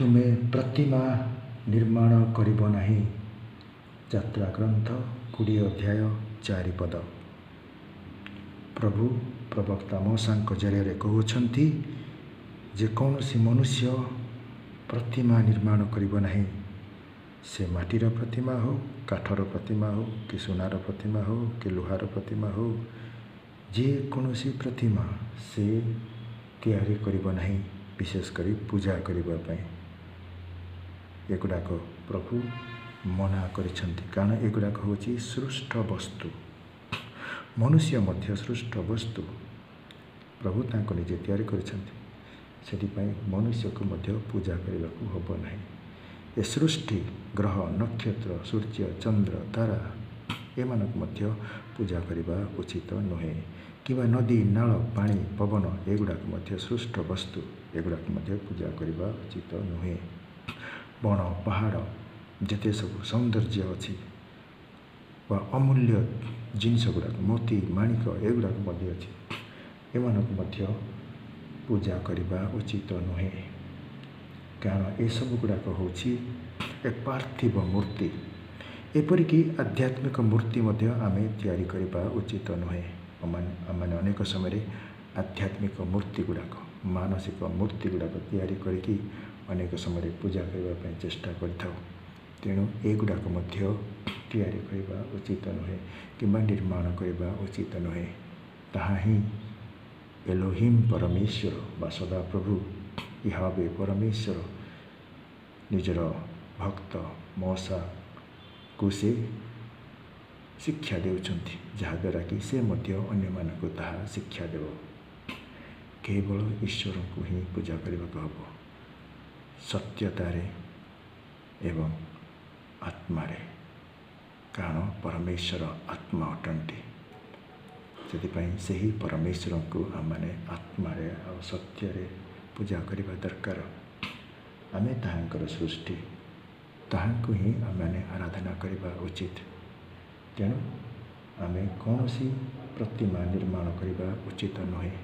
ତୁମେ ପ୍ରତିମା ନିର୍ମାଣ କରିବ ନାହିଁ। ଯାତ୍ରା ଗ୍ରନ୍ଥ 20 ଅଧ୍ୟାୟ 4 ପଦ। ପ୍ରଭୁ ପ୍ରବକ୍ତା ମୋଶାଙ୍କ ଜରିଆରେ କହୁଛନ୍ତି, ଯେକୌଣସି ମନୁଷ୍ୟ ପ୍ରତିମା ନିର୍ମାଣ କରିବ ନାହିଁ। ସେ ମାଟିର ପ୍ରତିମା ହେଉ, କାଠର ପ୍ରତିମା ହେଉ, କି ସୁନାର ପ୍ରତିମା ହେଉ, କି ଲୁହାର ପ୍ରତିମା ହେଉ, ଯେକୌଣସି ପ୍ରତିମା ସେ ତିଆରି କରିବ ନାହିଁ, ବିଶେଷ କରି ପୂଜା କରିବା ପାଇଁ। ଏଗୁଡ଼ାକ ପ୍ରଭୁ ମନା କରିଛନ୍ତି, କାରଣ ଏଗୁଡ଼ାକ ହେଉଛି ସୃଷ୍ଟ ବସ୍ତୁ। ମନୁଷ୍ୟ ମଧ୍ୟ ସୃଷ୍ଟ ବସ୍ତୁ। ପ୍ରଭୁ ତାଙ୍କୁ ନିଜେ ତିଆରି କରିଛନ୍ତି। ସେଥିପାଇଁ ମନୁଷ୍ୟକୁ ମଧ୍ୟ ପୂଜା କରିବାକୁ ହେବ ନାହିଁ। ଏ ସୃଷ୍ଟି, ଗ୍ରହ, ନକ୍ଷତ୍ର, ସୂର୍ଯ୍ୟ, ଚନ୍ଦ୍ର, ତାରା ଏମାନଙ୍କୁ ମଧ୍ୟ ପୂଜା କରିବା ଉଚିତ ନୁହେଁ। କିମ୍ବା ନଦୀ, ନାଳ, ପାଣି, ପବନ ଏଗୁଡ଼ାକ ମଧ୍ୟ ସୃଷ୍ଟ ବସ୍ତୁ। ଏଗୁଡ଼ାକ ମଧ୍ୟ ପୂଜା କରିବା ଉଚିତ ନୁହେଁ। ବଣ, ପାହାଡ଼, ଯେତେ ସବୁ ସୌନ୍ଦର୍ଯ୍ୟ ଅଛି ବା ଅମୂଲ୍ୟ ଜିନିଷ ଗୁଡ଼ାକ, ମୋତି, ମାଣିକ ଏଗୁଡ଼ାକ ମଧ୍ୟ ଅଛି, ଏମାନଙ୍କୁ ମଧ୍ୟ ପୂଜା କରିବା ଉଚିତ ନୁହେଁ। କାରଣ ଏସବୁ ଗୁଡ଼ାକ ହେଉଛି ଏ ପାର୍ଥିବ ମୂର୍ତ୍ତି। ଏପରିକି ଆଧ୍ୟାତ୍ମିକ ମୂର୍ତ୍ତି ମଧ୍ୟ ଆମେ ତିଆରି କରିବା ଉଚିତ ନୁହେଁ। ଆମେ ଅନେକ ସମୟରେ ଆଧ୍ୟାତ୍ମିକ ମୂର୍ତ୍ତି ଗୁଡ଼ାକ, ମାନସିକ ମୂର୍ତ୍ତି ଗୁଡ଼ାକ ତିଆରି କରିକି ଅନେକ ସମୟରେ ପୂଜା କରିବା ପାଇଁ ଚେଷ୍ଟା କରିଥାଉ। ତେଣୁ ଏଗୁଡ଼ାକ ମଧ୍ୟ ତିଆରି କରିବା ଉଚିତ ନୁହେଁ କିମ୍ବା ନିର୍ମାଣ କରିବା ଉଚିତ ନୁହେଁ। ତାହା ହିଁ ଏଲୋହିମ୍ ପରମେଶ୍ୱର ବା ସଦାପ୍ରଭୁ ୟାହ୍ୱେ ପରମେଶ୍ୱର ନିଜର ଭକ୍ତ ମୋଶାକୁ ସେ ଶିକ୍ଷା ଦେଉଛନ୍ତି, ଯାହାଦ୍ୱାରା କି ସେ ମଧ୍ୟ ଅନ୍ୟମାନଙ୍କୁ ତାହା ଶିକ୍ଷା ଦେବ। କେବଳ ଈଶ୍ୱରଙ୍କୁ ହିଁ ପୂଜା କରିବାକୁ ହେବ, ସତ୍ୟତାରେ ଏବଂ ଆତ୍ମାରେ। କାରଣ ପରମେଶ୍ୱର ଆତ୍ମା ଅଟନ୍ତି। ସେଥିପାଇଁ ସେହି ପରମେଶ୍ୱରଙ୍କୁ ଆମମାନେ ଆତ୍ମାରେ ଆଉ ସତ୍ୟରେ ପୂଜା କରିବା ଦରକାର। ଆମେ ତାହାଙ୍କର ସୃଷ୍ଟି, ତାହାଙ୍କୁ ହିଁ ଆମମାନେ ଆରାଧନା କରିବା ଉଚିତ। ତେଣୁ ଆମେ କୌଣସି ପ୍ରତିମା ନିର୍ମାଣ କରିବା ଉଚିତ ନୁହେଁ।